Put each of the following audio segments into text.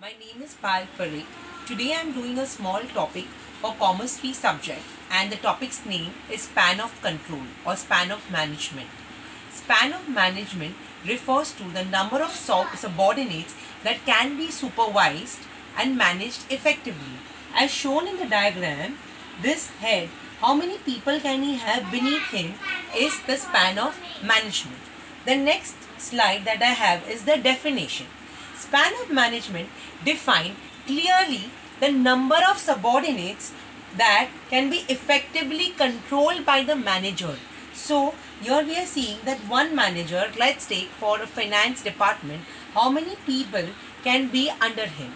My name is Pal Parikh. Today I am doing a small topic for Commerce 3 subject, and the topic's name is span of control or span of management. Span of management refers to the number of subordinates that can be supervised and managed effectively. As shown in the diagram, this head, how many people can he have beneath him, is the span of management. The next slide that I have is the definition. Span of management define clearly the number of subordinates that can be effectively controlled by the manager. So here we are seeing that one manager, let's take for a finance department, how many people can be under him.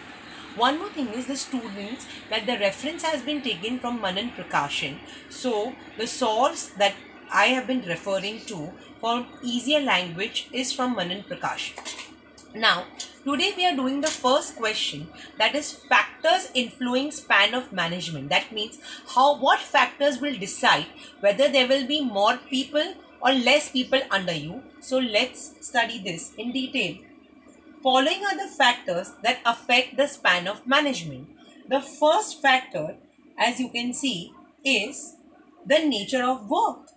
One more thing is the students, that the reference has been taken from Manan Prakashan. So the source that I have been referring to for easier language is from Manan Prakashan. Now, today we are doing the first question, that is factors influencing span of management. That means what factors will decide whether there will be more people or less people under you. So let's study this in detail. Following are the factors that affect the span of management. The first factor, as you can see, is the nature of work.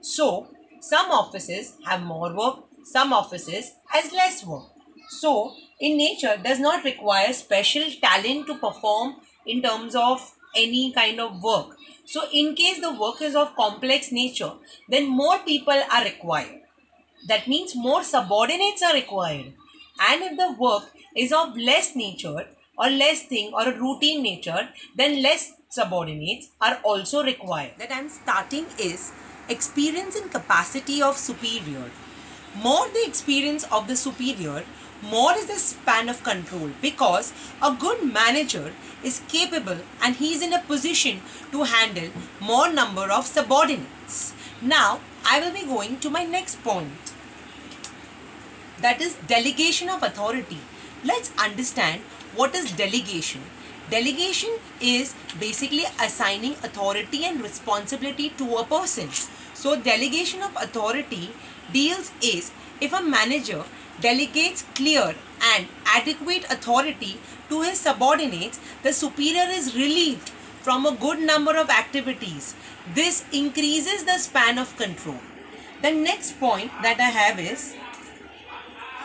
So some offices have more work, some offices has less work. So, in nature does not require special talent to perform in terms of any kind of work. So, in case the work is of complex nature, then more people are required. That means more subordinates are required. And if the work is of less nature or less thing or a routine nature, then less subordinates are also required. That I am starting is experience and capacity of superior. More the experience of the superior, more is the span of control, because a good manager is capable and he is in a position to handle more number of subordinates. Now I will be going to my next point, that is delegation of authority. Let's understand what is delegation. Delegation is basically assigning authority and responsibility to a person. So delegation of authority deals is if a manager delegates clear and adequate authority to his subordinates, the superior is relieved from a good number of activities. This increases the span of control. The next point that I have is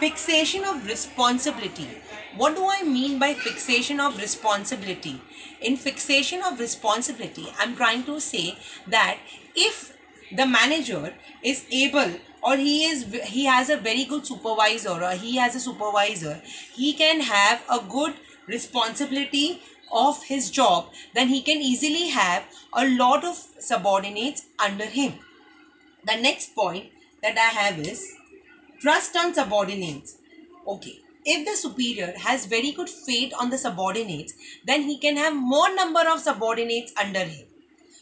fixation of responsibility. What do I mean by fixation of responsibility? In fixation of responsibility, I am trying to say that if the manager is able, or he has a very good supervisor, or he has a supervisor, he can have a good responsibility of his job, then he can easily have a lot of subordinates under him. The next point that I have is trust on subordinates. Okay, if the superior has very good faith on the subordinates, then he can have more number of subordinates under him.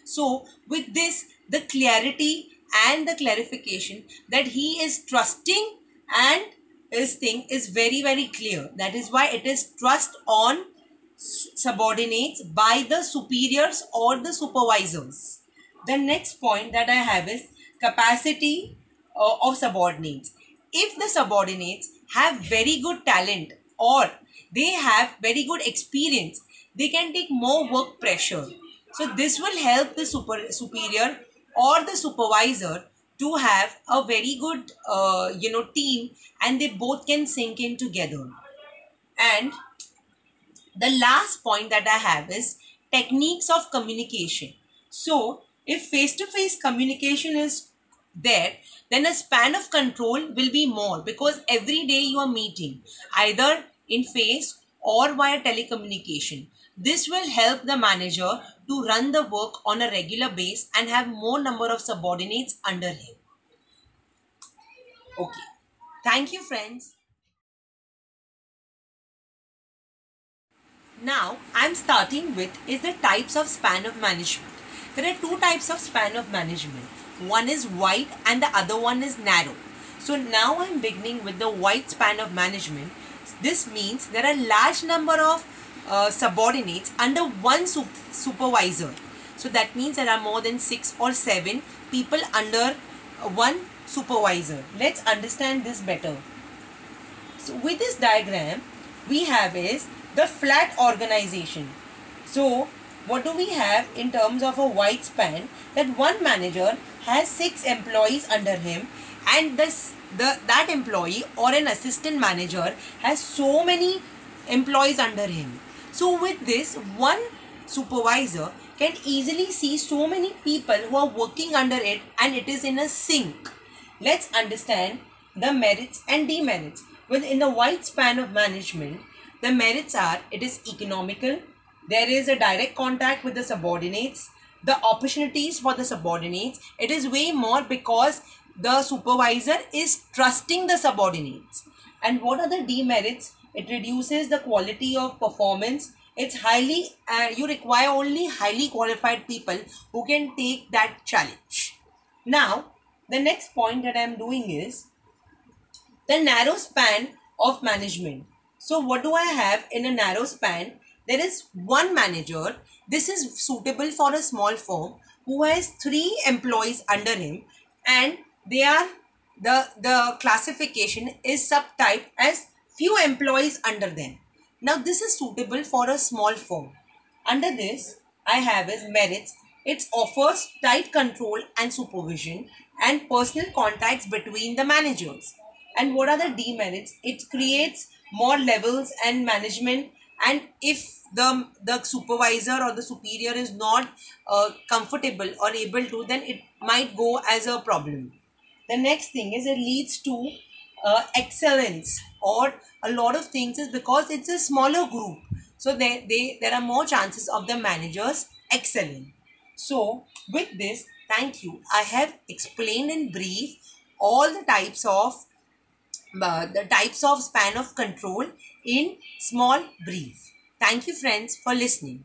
So with this, the clarity and the clarification that he is trusting and his thing is very clear. That is why it is trust on subordinates by the superiors or the supervisors. The next point that I have is capacity of subordinates. If the subordinates have very good talent or they have very good experience, they can take more work pressure. So this will help the superior or the supervisor to have a very good team, and they both can sink in together. And the last point that I have is techniques of communication. So if face-to-face communication is there, then a span of control will be more, because every day you are meeting either in face or via telecommunication. This will help the manager to run the work on a regular basis and have more number of subordinates under him. Okay. Thank you, friends. Now, I am starting with is the types of span of management. There are two types of span of management. One is wide and the other one is narrow. So now I am beginning with the wide span of management. This means there are large number of subordinates under one supervisor. So that means there are more than 6 or 7 people under one supervisor. Let's understand this better. So with this diagram, we have is the flat organization. So what do we have in terms of a wide span? That one manager has 6 employees under him, and that employee or an assistant manager has so many employees under him. So with this, one supervisor can easily see so many people who are working under it, and it is in a sync. Let's understand the merits and demerits. Within the wide span of management, the merits are: it is economical, there is a direct contact with the subordinates, the opportunities for the subordinates, it is way more because the supervisor is trusting the subordinates. And what are the demerits? It reduces the quality of performance. It's highly, you require only highly qualified people who can take that challenge. Now, the next point that I am doing is the narrow span of management. So what do I have in a narrow span? There is one manager. This is suitable for a small firm who has 3 employees under him, and they are the classification is subtype as few employees under them. Now this is suitable for a small firm. Under this, I have as merits: it offers tight control and supervision and personal contacts between the managers. And what are the demerits? It creates more levels and management, and if the supervisor or the superior is not comfortable or able to, then it might go as a problem. The next thing is it leads to excellence or a lot of things, is because it's a smaller group, so there are more chances of the managers excelling. So with this, thank you, I have explained in brief all the types of span of control in small brief. Thank you friends for listening.